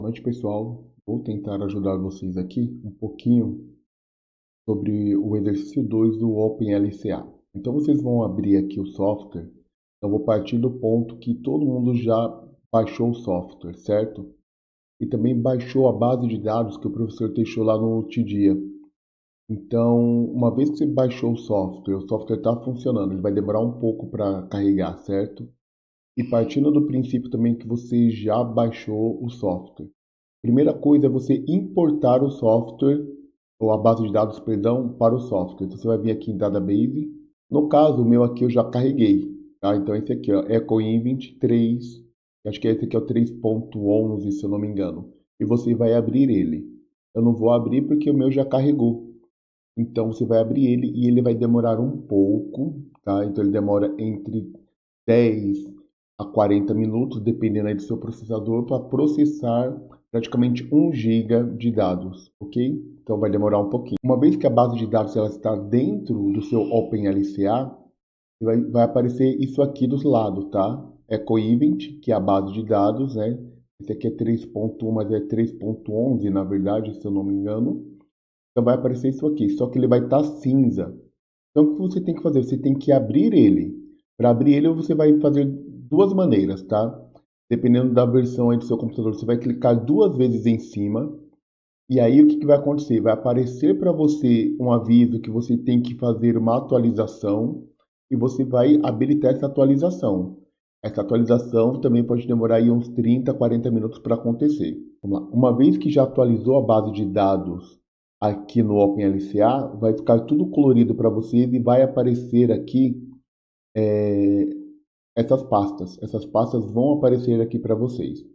Boa noite, pessoal. Vou tentar ajudar vocês aqui um pouquinho sobre o exercício 2 do OpenLCA. Então, vocês vão abrir aqui o software. Eu vou partir do ponto que todo mundo já baixou o software, certo? E também baixou a base de dados que o professor deixou lá no Tidia. Então, uma vez que você baixou o software está funcionando. Ele vai demorar um pouco para carregar, certo? E partindo do princípio também que você já baixou o software. Primeira coisa é você importar o software, ou a base de dados, perdão, para o software. Então, você vai vir aqui em Database. No caso, o meu aqui eu já carreguei. Tá? Então, esse aqui, ó, EcoInvent 3. Acho que esse aqui é o 3.11, se eu não me engano. E você vai abrir ele. Eu não vou abrir porque o meu já carregou. Então, você vai abrir ele e ele vai demorar um pouco. Tá? Então, ele demora entre 10 a 40 minutos, dependendo aí do seu processador, para processar praticamente 1 GB de dados, ok? Então vai demorar um pouquinho. Uma vez que a base de dados ela está dentro do seu OpenLCA, vai aparecer isso aqui dos lados, tá? EcoEvent, que é a base de dados, né? Esse aqui é 3.1, mas é 3.11, na verdade, se eu não me engano. Então vai aparecer isso aqui, só que ele vai estar cinza. Então o que você tem que fazer? Você tem que abrir ele. Para abrir ele, você vai fazer duas maneiras, tá? Dependendo da versão aí do seu computador, você vai clicar 2 vezes em cima. E aí o que vai acontecer? Vai aparecer para você um aviso que você tem que fazer uma atualização e você vai habilitar essa atualização. Essa atualização também pode demorar aí uns 30, 40 minutos para acontecer. Vamos lá. Uma vez que já atualizou a base de dados aqui no OpenLCA, vai ficar tudo colorido para vocês e vai aparecer aqui essas pastas. Essas pastas vão aparecer aqui para vocês.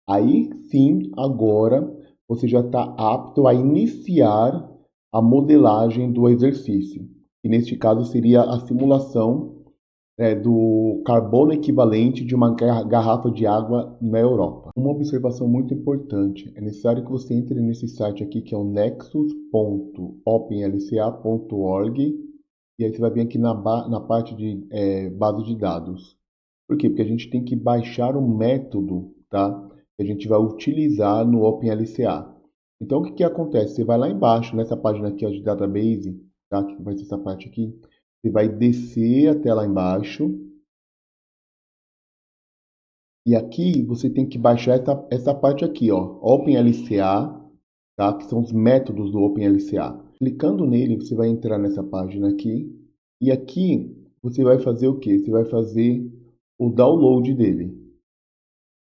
Aí sim, agora você já está apto a iniciar a modelagem do exercício. E neste caso seria a simulação do carbono equivalente de uma garrafa de água na Europa. Uma observação muito importante, é necessário que você entre nesse site aqui que é o nexus.openlca.org e aí você vai vir aqui na parte de base de dados. Por quê? Porque a gente tem que baixar um método, tá? Que a gente vai utilizar no OpenLCA. Então, o que acontece? Você vai lá embaixo, nessa página aqui ó, de Database, tá? Que vai ser essa parte aqui. Você vai descer até lá embaixo. E aqui você tem que baixar essa parte aqui, ó, OpenLCA, tá? Que são os métodos do OpenLCA. Clicando nele, você vai entrar nessa página aqui. E aqui você vai fazer o quê? Você vai fazer o download dele.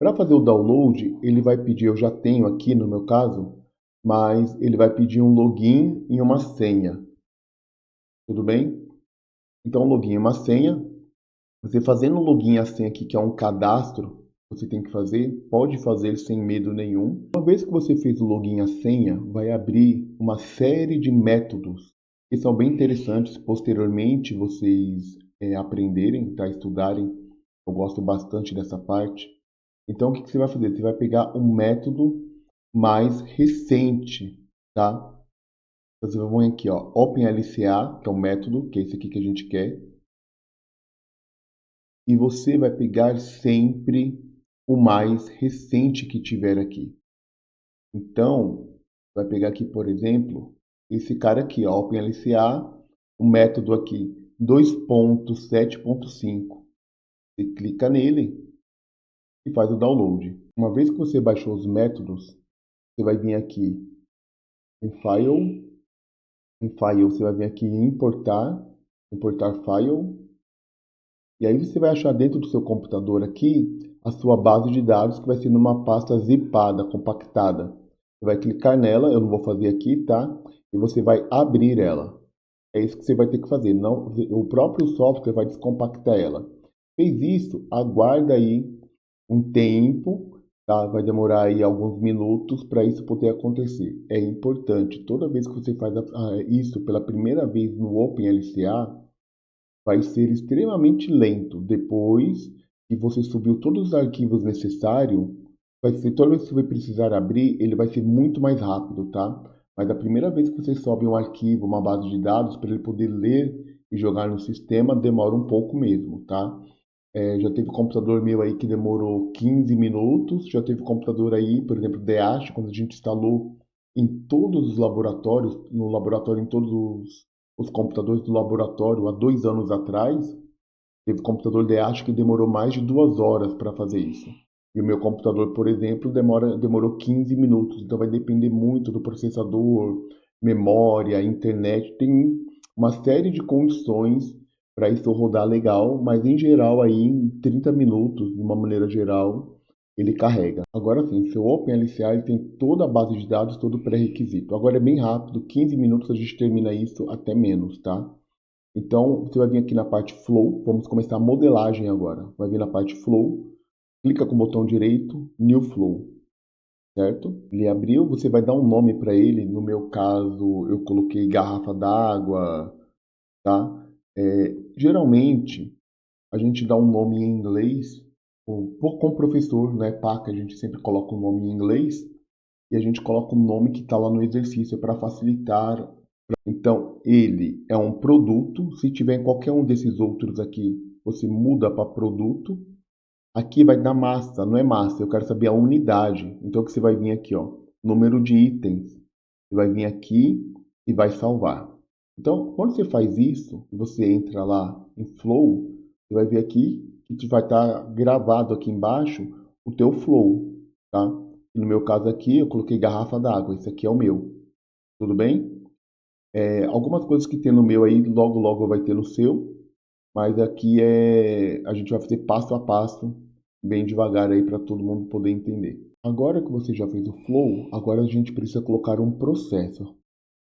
Para fazer o download, ele vai pedir, eu já tenho aqui no meu caso, mas ele vai pedir um login e uma senha. Tudo bem? Então, login e uma senha. Você fazendo o login e a senha aqui, que é um cadastro, você tem que fazer, pode fazer sem medo nenhum. Uma vez que você fez o login e a senha, vai abrir uma série de métodos que são bem interessantes posteriormente vocês aprenderem, tá? Estudarem. Eu gosto bastante dessa parte. Então, o que você vai fazer? Você vai pegar um método mais recente, tá? Então, você vai vir aqui, ó, OpenLCA, que é o método, que é esse aqui que a gente quer. E você vai pegar sempre o mais recente que tiver aqui. Então, vai pegar aqui, por exemplo, esse cara aqui, ó, OpenLCA, o método aqui 2.7.5. Você clica nele e faz o download. Uma vez que você baixou os métodos, você vai vir aqui em File, você vai vir aqui em importar File, e aí você vai achar dentro do seu computador aqui a sua base de dados que vai ser numa pasta zipada, compactada. Você vai clicar nela, eu não vou fazer aqui, tá? E você vai abrir ela. É isso que você vai ter que fazer. Não, o próprio software vai descompactar ela. Fez isso, aguarda aí um tempo, tá? Vai demorar aí alguns minutos para isso poder acontecer. É importante, toda vez que você faz isso pela primeira vez no OpenLCA, vai ser extremamente lento. Depois que você subiu todos os arquivos necessários, vai ser toda vez que você vai precisar abrir, ele vai ser muito mais rápido, tá? Mas a primeira vez que você sobe um arquivo, uma base de dados, para ele poder ler e jogar no sistema, demora um pouco mesmo, tá? Já teve computador meu aí que demorou 15 minutos, já teve computador aí, por exemplo, DeAste, quando a gente instalou em todos os laboratórios, no laboratório, em todos os computadores do laboratório, há 2 anos atrás, teve computador DeAste que demorou mais de 2 horas para fazer isso. E o meu computador, por exemplo, demorou 15 minutos. Então vai depender muito do processador, memória, internet. Tem uma série de condições para isso rodar legal, mas em geral aí em 30 minutos, de uma maneira geral, ele carrega. Agora sim, seu OpenLCA ele tem toda a base de dados, todo o pré-requisito. Agora é bem rápido, 15 minutos a gente termina isso, até menos, tá? Então, você vai vir aqui na parte Flow, vamos começar a modelagem agora. Vai vir na parte Flow, clica com o botão direito, New Flow, certo? Ele abriu, você vai dar um nome para ele. No meu caso, eu coloquei garrafa d'água, tá? Geralmente, a gente dá um nome em inglês, com o professor, né, PAC, a gente sempre coloca um nome em inglês e a gente coloca o nome que está lá no exercício para facilitar. Então, ele é um produto. Se tiver qualquer um desses outros aqui, você muda para produto. Aqui vai dar massa, não é massa, eu quero saber a unidade. Então, o que você vai vir aqui, ó, número de itens. Você vai vir aqui e vai salvar. Então, quando você faz isso, você entra lá em Flow, você vai ver aqui que vai estar gravado aqui embaixo o teu Flow, tá? No meu caso aqui, eu coloquei garrafa d'água. Esse aqui é o meu. Tudo bem? Algumas coisas que tem no meu aí, logo logo vai ter no seu, mas aqui a gente vai fazer passo a passo, bem devagar aí para todo mundo poder entender. Agora que você já fez o flow, agora a gente precisa colocar um processo.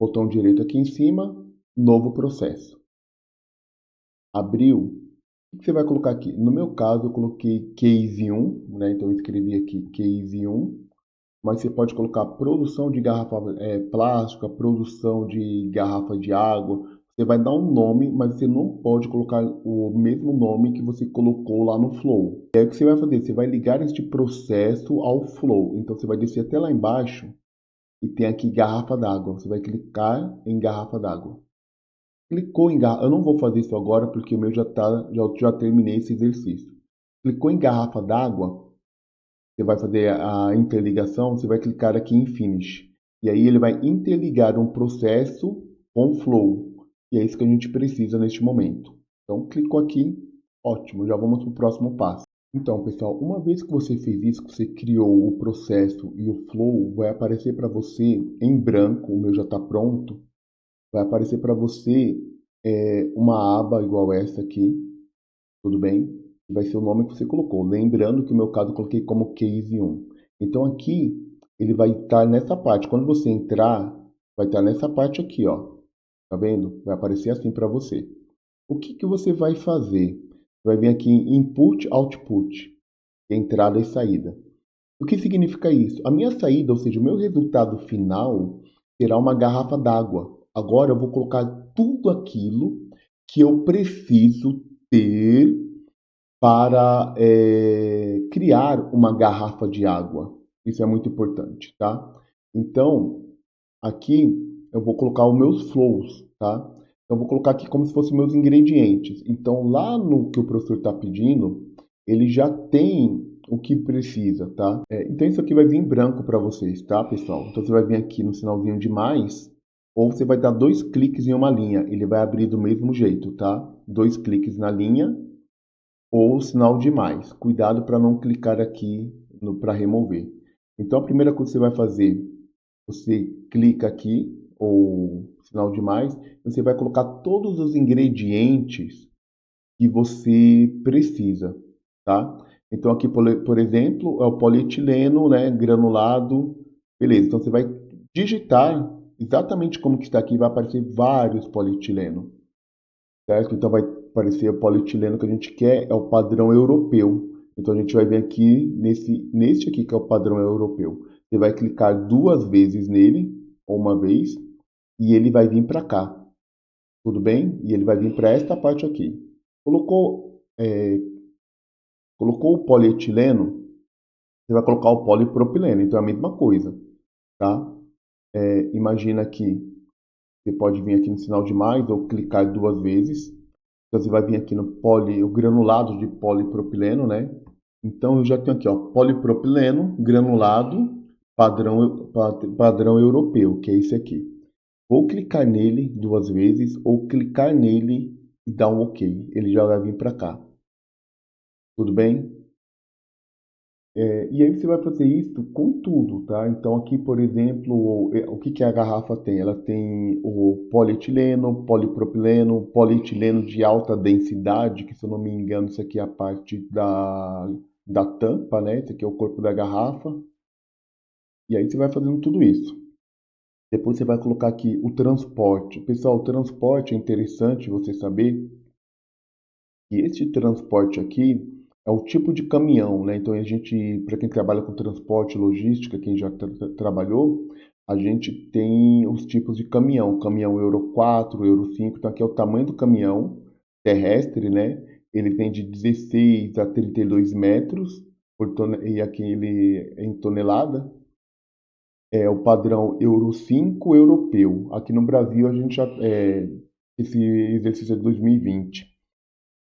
Botão direito aqui em cima, novo processo. Abriu. O que você vai colocar aqui? No meu caso, eu coloquei case 1, né? Então eu escrevi aqui case 1. Mas você pode colocar produção de garrafa plástica, produção de garrafa de água. Você vai dar um nome, mas você não pode colocar o mesmo nome que você colocou lá no Flow. E aí o que você vai fazer? Você vai ligar este processo ao Flow. Então você vai descer até lá embaixo e tem aqui garrafa d'água. Você vai clicar em garrafa d'água. Clicou em garrafa. Eu não vou fazer isso agora porque o meu já terminei esse exercício. Clicou em garrafa d'água, você vai fazer a interligação, você vai clicar aqui em Finish. E aí ele vai interligar um processo com Flow. E é isso que a gente precisa neste momento. Então, clicou aqui, ótimo, já vamos para o próximo passo. Então, pessoal, uma vez que você fez isso, que você criou o processo e o Flow, vai aparecer para você em branco, o meu já está pronto, vai aparecer para você uma aba igual essa aqui, tudo bem? Vai ser o nome que você colocou. Lembrando que no meu caso eu coloquei como case 1. Então aqui ele vai estar nessa parte. Quando você entrar, vai estar nessa parte aqui, ó. Tá vendo? Vai aparecer assim para você. O que que você vai fazer? Vai vir aqui em Input, Output, entrada e saída. O que significa isso? A minha saída, ou seja, o meu resultado final, será uma garrafa d'água. Agora eu vou colocar tudo aquilo que eu preciso ter para criar uma garrafa de água. Isso é muito importante, tá? Então, aqui eu vou colocar os meus flows, tá? Então, eu vou colocar aqui como se fossem meus ingredientes. Então, lá no que o professor está pedindo, ele já tem o que precisa, tá? Então, isso aqui vai vir em branco para vocês, tá, pessoal? Então, você vai vir aqui no sinalzinho de mais, ou você vai dar 2 cliques em uma linha. Ele vai abrir do mesmo jeito, tá? 2 cliques na linha, ou sinal de mais. Cuidado para não clicar aqui para remover. Então, a primeira coisa que você vai fazer, você clica aqui, ou sinal de mais, você vai colocar todos os ingredientes que você precisa, tá? Então, aqui, por exemplo, é o polietileno, né, granulado, beleza. Então, você vai digitar exatamente como que está aqui, vai aparecer vários polietileno, certo? Então vai aparecer o polietileno que a gente quer, é o padrão europeu. Então a gente vai vir aqui neste aqui que é o padrão europeu. Você vai clicar 2 vezes nele, ou uma vez, e ele vai vir para cá. Tudo bem? E ele vai vir para esta parte aqui. Colocou o polietileno, você vai colocar o polipropileno. Então é a mesma coisa, tá? Imagina que você pode vir aqui no sinal de mais ou clicar 2 vezes. Então você vai vir aqui no o granulado de polipropileno, né? Então eu já tenho aqui, ó, polipropileno, granulado, padrão europeu, que é esse aqui. Vou clicar nele 2 vezes ou clicar nele e dar um OK. Ele já vai vir para cá. Tudo bem? E aí você vai fazer isso com tudo, tá? Então aqui, por exemplo, o que que a garrafa tem? Ela tem o polietileno, polipropileno, polietileno de alta densidade, que se eu não me engano, isso aqui é a parte da tampa, né? Esse aqui é o corpo da garrafa. E aí você vai fazendo tudo isso. Depois você vai colocar aqui o transporte. Pessoal, o transporte é interessante você saber que este transporte aqui é o tipo de caminhão, né? Então a gente, para quem trabalha com transporte, logística, quem já trabalhou, a gente tem os tipos de caminhão, caminhão Euro 4, Euro 5, então aqui é o tamanho do caminhão terrestre, né? Ele tem de 16 a 32 metros, e aqui ele é em tonelada. É o padrão Euro 5 europeu. Aqui no Brasil a gente já, esse exercício é de 2020.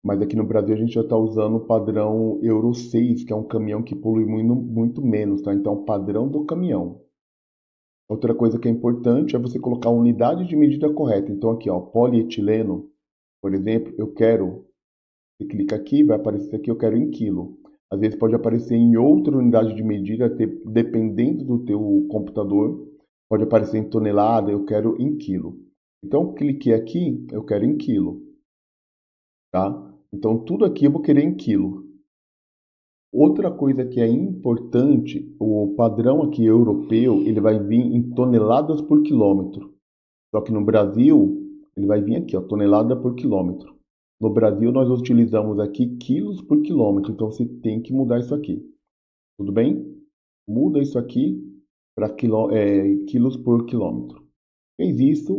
Mas aqui no Brasil a gente já está usando o padrão Euro 6, que é um caminhão que polui muito, muito menos, tá? Então, o padrão do caminhão. Outra coisa que é importante é você colocar a unidade de medida correta. Então, aqui, ó, polietileno, por exemplo, eu quero, você clica aqui, vai aparecer aqui, eu quero em quilo. Às vezes pode aparecer em outra unidade de medida, dependendo do teu computador. Pode aparecer em tonelada, eu quero em quilo. Então, cliquei aqui, eu quero em quilo, tá? Então, tudo aqui eu vou querer em quilo. Outra coisa que é importante, o padrão aqui europeu, ele vai vir em toneladas por quilômetro. Só que no Brasil, ele vai vir aqui, ó, tonelada por quilômetro. No Brasil, nós utilizamos aqui quilos por quilômetro, então você tem que mudar isso aqui. Tudo bem? Muda isso aqui para quilos por quilômetro. Fez isso,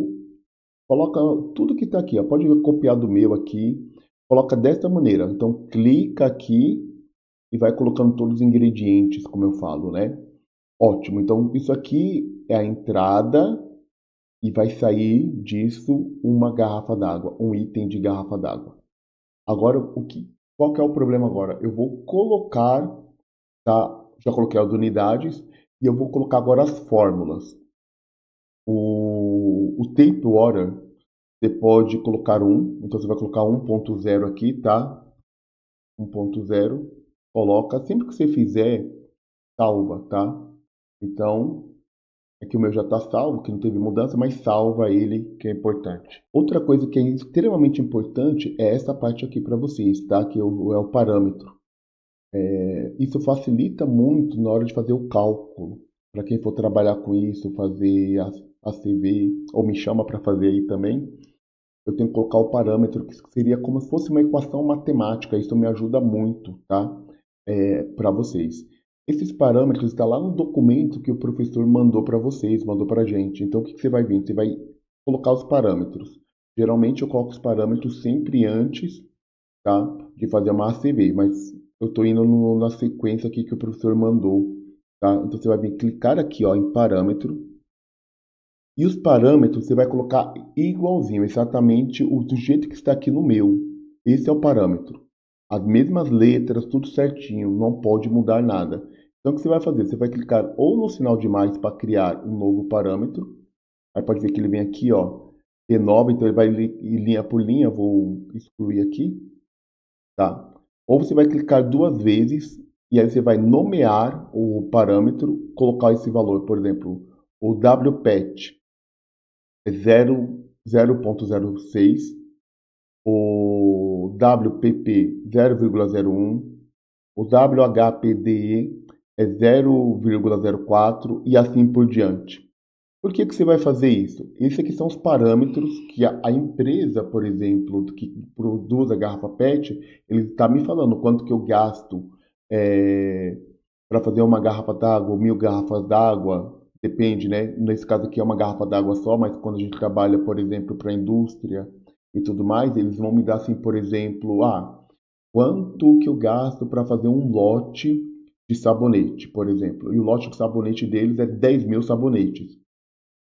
coloca tudo que está aqui, ó. Pode copiar do meu aqui, coloca desta maneira. Então, clica aqui e vai colocando todos os ingredientes, como eu falo, né? Ótimo. Então, isso aqui é a entrada e vai sair disso uma garrafa d'água, um item de garrafa d'água. Agora, qual que é o problema agora? Eu vou colocar, tá? Já coloquei as unidades e eu vou colocar agora as fórmulas. O tape water, você pode colocar então você vai colocar 1.0 aqui, tá? 1.0, coloca, sempre que você fizer, salva, tá? Então, aqui o meu já está salvo, que não teve mudança, mas salva ele, que é importante. Outra coisa que é extremamente importante é essa parte aqui para vocês, tá? Que é o parâmetro. Isso facilita muito na hora de fazer o cálculo. Para quem for trabalhar com isso, fazer a CV, ou me chama para fazer aí também, eu tenho que colocar o parâmetro, que seria como se fosse uma equação matemática. Isso me ajuda muito, tá? Para vocês. Esses parâmetros estão lá no documento que o professor mandou para vocês, mandou para a gente. Então, o que você vai vir? Você vai colocar os parâmetros. Geralmente, eu coloco os parâmetros sempre antes, tá, de fazer uma ACV, mas eu estou indo na sequência aqui que o professor mandou. Tá? Então, você vai vir clicar aqui, ó, em parâmetro. E os parâmetros você vai colocar igualzinho, exatamente do jeito que está aqui no meu. Esse é o parâmetro. As mesmas letras, tudo certinho, não pode mudar nada. Então o que você vai fazer? Você vai clicar ou no sinal de mais para criar um novo parâmetro. Aí pode ver que ele vem aqui, ó, P9, então ele vai linha por linha, vou excluir aqui, tá? Ou você vai clicar 2 vezes e aí você vai nomear o parâmetro, colocar esse valor, por exemplo, o WPET é 0.06, o WPP 0,01, o WHPDE é 0,04 e assim por diante. Por que você vai fazer isso? Esses aqui são os parâmetros que a empresa, por exemplo, que produz a garrafa PET, ele está me falando quanto que eu gasto para fazer uma garrafa d'água, 1.000 garrafas d'água, depende, né? Nesse caso aqui é uma garrafa d'água só, mas quando a gente trabalha, por exemplo, para a indústria e tudo mais, eles vão me dar assim, por exemplo, quanto que eu gasto para fazer um lote de sabonete, por exemplo. E o lote de sabonete deles é 10.000 sabonetes.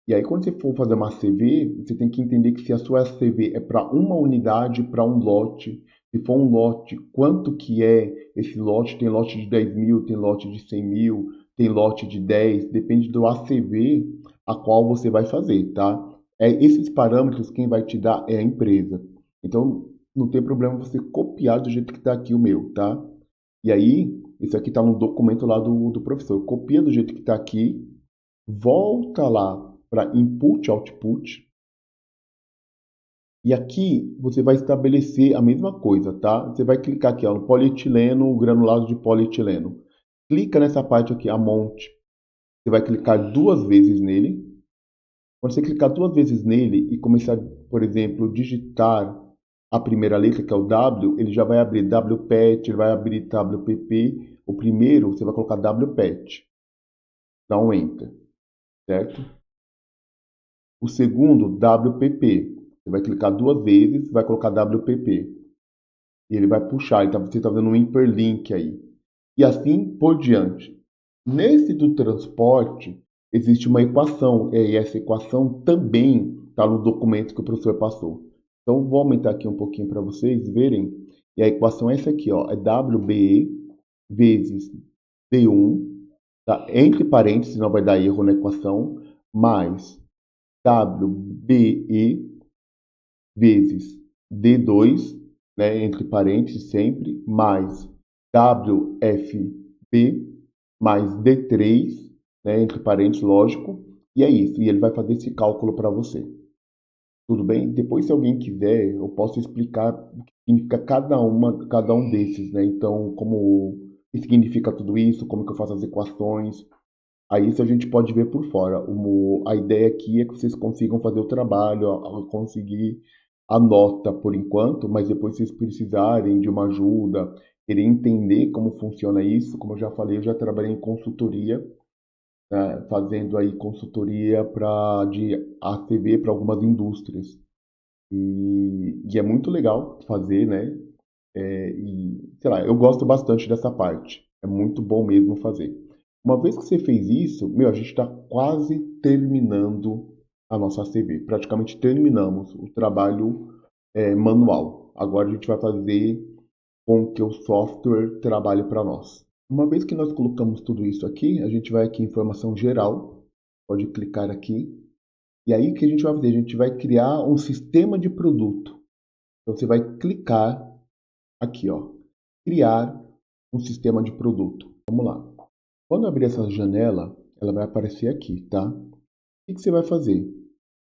E aí, quando você for fazer uma CV, você tem que entender que se a sua CV é para uma unidade, para um lote, se for um lote, quanto que é esse lote? Tem lote de 10 mil, tem lote de 100 mil, tem lote de 10, depende do ACV a qual você vai fazer, tá? Esses parâmetros quem vai te dar é a empresa. Então, não tem problema você copiar do jeito que está aqui o meu, tá? E aí, isso aqui está no documento lá do professor. Copia do jeito que está aqui, volta lá para Input Output. E aqui você vai estabelecer a mesma coisa, tá? Você vai clicar aqui ó, no polietileno, granulado de polietileno. Clica nessa parte aqui, Amount. Você vai clicar duas vezes nele. Quando você clicar duas vezes nele e começar, por exemplo, digitar a primeira letra, que é o W, ele já vai abrir WPET, ele vai abrir WPP. O primeiro, você vai colocar WPET. Dá um Enter, certo? O segundo, WPP. Você vai clicar duas vezes, vai colocar WPP. E ele vai puxar, você está fazendo um hyperlink aí. E assim por diante. Nesse do transporte, existe uma equação, e essa equação também está no documento que o professor passou. Então, vou aumentar aqui um pouquinho para vocês verem. E a equação é essa aqui, ó, é WBE vezes D1, tá? Entre parênteses, não vai dar erro na equação, mais WBE vezes D2, né, entre parênteses sempre, mais WFB mais D3, né, entre parênteses, lógico, e é isso. E ele vai fazer esse cálculo para você. Tudo bem? Depois, se alguém quiser, eu posso explicar o que significa cada um desses, né? Então, o que significa tudo isso, como que eu faço as equações. Aí isso a gente pode ver por fora. A ideia aqui é que vocês consigam fazer o trabalho, conseguir a nota por enquanto, mas depois vocês precisarem de uma ajuda, querer entender como funciona isso, como eu já falei, eu já trabalhei em consultoria, né, fazendo aí consultoria de ACV para algumas indústrias. E é muito legal fazer, né? Sei lá, eu gosto bastante dessa parte. É muito bom mesmo fazer. Uma vez que você fez isso, meu, a gente está quase terminando a nossa CV. Praticamente terminamos o trabalho manual. Agora a gente vai fazer com que o software trabalhe para nós. Uma vez que nós colocamos tudo isso aqui, a gente vai aqui em informação geral. Pode clicar aqui. E aí o que a gente vai fazer? A gente vai criar um sistema de produto. Então você vai clicar aqui, ó, criar um sistema de produto. Vamos lá. Quando abrir essa janela, ela vai aparecer aqui, tá? O que você vai fazer?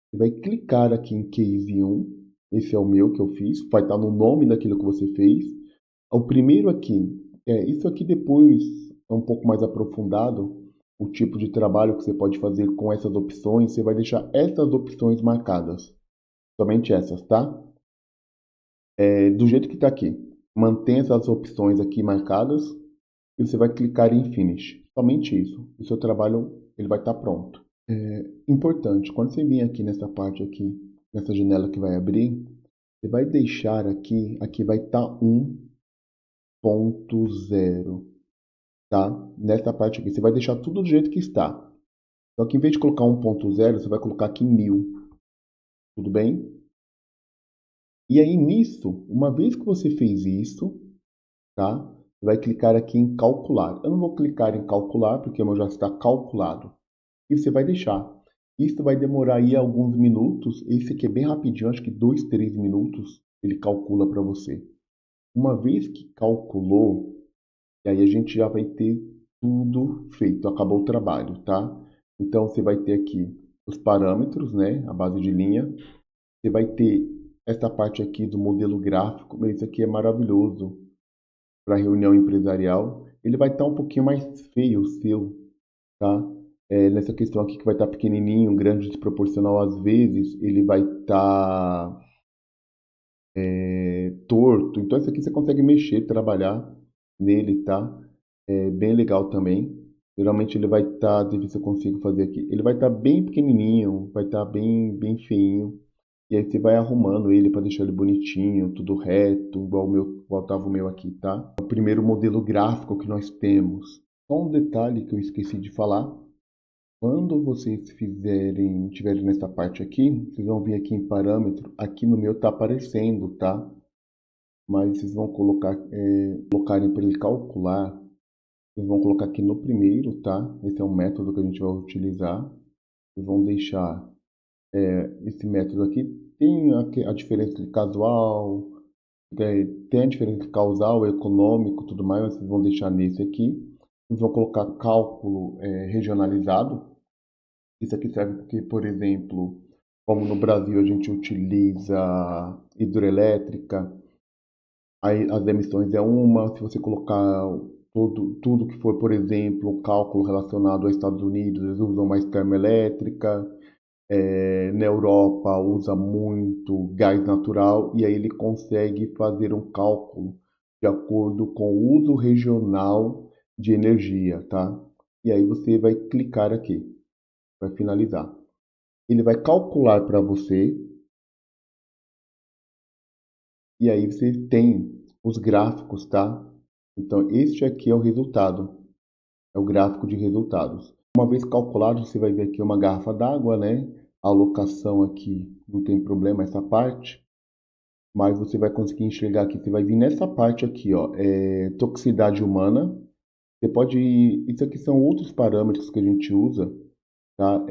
Você vai clicar aqui em Case 1. Esse é o meu que eu fiz. Vai estar no nome daquilo que você fez. O primeiro aqui, isso aqui depois é um pouco mais aprofundado. O tipo de trabalho que você pode fazer com essas opções. Você vai deixar essas opções marcadas. Somente essas, tá? Do jeito que está aqui. Mantenha essas opções aqui marcadas e você vai clicar em Finish. Somente isso. O seu trabalho ele vai estar pronto. Importante, quando você vir aqui nessa parte aqui, nessa janela que vai abrir, você vai deixar aqui vai estar 1.0, tá? Nessa parte aqui, você vai deixar tudo do jeito que está. Só que em vez de colocar 1.0, você vai colocar aqui 1000. Tudo bem? E aí nisso, uma vez que você fez isso, tá? Você vai clicar aqui em calcular. Eu não vou clicar em calcular porque o meu já está calculado. E você vai deixar. Isso vai demorar aí alguns minutos. Esse aqui é bem rapidinho, acho que 2, 3 minutos ele calcula para você. Uma vez que calculou, aí a gente já vai ter tudo feito, acabou o trabalho, tá? Então você vai ter aqui os parâmetros, né? A base de linha. Você vai ter essa parte aqui do modelo gráfico. Mas isso aqui é maravilhoso para reunião empresarial. Ele vai estar um pouquinho mais feio o seu, tá? Nessa questão aqui que vai estar pequenininho, grande, desproporcional às vezes, ele vai estar torto. Então esse aqui você consegue mexer, trabalhar nele, tá? É bem legal também. Geralmente ele vai estar, deixa eu ver se eu consigo fazer aqui. Ele vai estar bem pequenininho, vai estar bem feinho. E aí você vai arrumando ele para deixar ele bonitinho, tudo reto, igual estava o meu aqui, tá? O primeiro modelo gráfico que nós temos. Só um detalhe que eu esqueci de falar. Quando vocês tiverem nessa parte aqui, vocês vão vir aqui em parâmetro, aqui no meu tá aparecendo, tá? Mas vocês vão colocarem para ele calcular, vocês vão colocar aqui no primeiro, tá? Esse é um método que a gente vai utilizar. Vocês vão deixar esse método aqui, tem a diferença de casual, tem a diferença de causal, econômico, tudo mais, mas vocês vão deixar nesse aqui. Vocês vão colocar cálculo regionalizado. Isso aqui serve porque, por exemplo, como no Brasil a gente utiliza hidroelétrica, aí as emissões é uma, se você colocar tudo que for, por exemplo, o cálculo relacionado aos Estados Unidos, eles usam mais termoelétrica, na Europa usa muito gás natural, e aí ele consegue fazer um cálculo de acordo com o uso regional de energia, tá? E aí você vai clicar aqui, vai finalizar. Ele vai calcular para você, e aí você tem os gráficos, tá? Então, este aqui é o resultado, é o gráfico de resultados. Uma vez calculado, você vai ver aqui uma garrafa d'água, né? A alocação aqui não tem problema, essa parte. Mas você vai conseguir enxergar aqui, você vai vir nessa parte aqui, ó, toxicidade humana. Você pode, isso aqui são outros parâmetros que a gente usa, tá?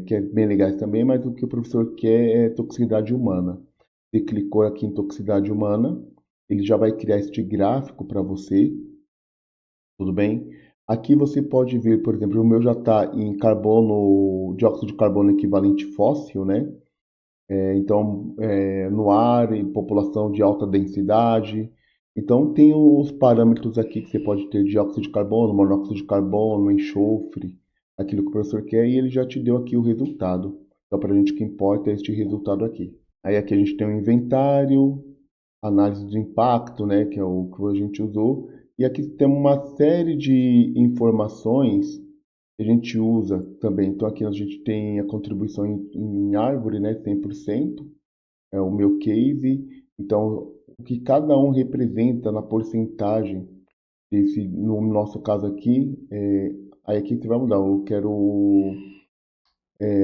Que é bem legais também, mas o que o professor quer é toxicidade humana. Você clicou aqui em toxicidade humana, ele já vai criar este gráfico para você, tudo bem? Aqui você pode ver, por exemplo, o meu já está em dióxido de carbono equivalente fóssil, né? Então, no ar, em população de alta densidade. Então, tem os parâmetros aqui que você pode ter: dióxido de carbono, monóxido de carbono, enxofre, aquilo que o professor quer, e ele já te deu aqui o resultado. Então, para a gente, o que importa é este resultado aqui. Aí aqui a gente tem o inventário, análise de impacto, né, que é o que a gente usou. E aqui tem uma série de informações que a gente usa também. Então aqui a gente tem a contribuição em árvore, né, 100%, é o meu case. Então, o que cada um representa na porcentagem, no nosso caso aqui, aí aqui você vai mudar. Eu quero,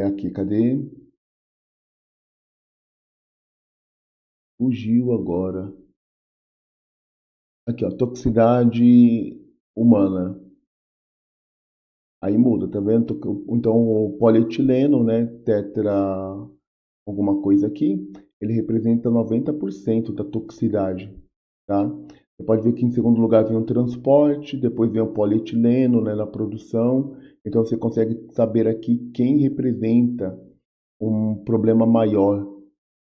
aqui, cadê? Fugiu agora. Aqui, ó, toxicidade humana. Aí muda, tá vendo? Então, o polietileno, né, tetra alguma coisa aqui, ele representa 90% da toxicidade, tá? Você pode ver que em segundo lugar vem o transporte, depois vem o polietileno, né, na produção. Então, você consegue saber aqui quem representa um problema maior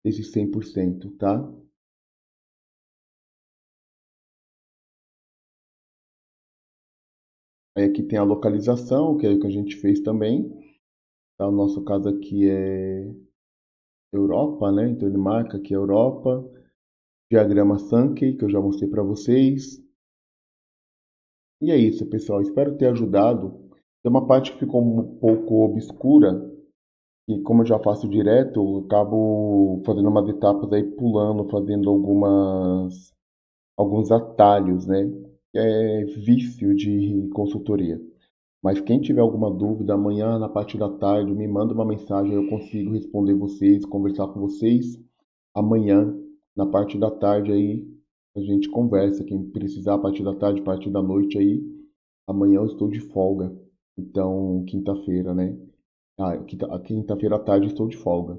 desses 100%, tá? Aí aqui tem a localização, que é o que a gente fez também. Tá? O nosso caso aqui é Europa, né? Então ele marca aqui Europa, diagrama Sankey, que eu já mostrei para vocês. E é isso, pessoal. Espero ter ajudado. Tem uma parte que ficou um pouco obscura, e como eu já faço direto, eu acabo fazendo umas etapas aí pulando, fazendo alguns atalhos, né? Que é vício de consultoria. Mas quem tiver alguma dúvida, amanhã na parte da tarde, me manda uma mensagem, eu consigo responder vocês, conversar com vocês. Amanhã, na parte da tarde aí, a gente conversa. Quem precisar, a partir da tarde, a partir da noite aí, amanhã eu estou de folga. Então, quinta-feira, né? Quinta-feira à tarde estou de folga.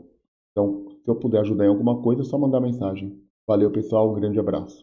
Então, se eu puder ajudar em alguma coisa, é só mandar mensagem. Valeu, pessoal. Um grande abraço.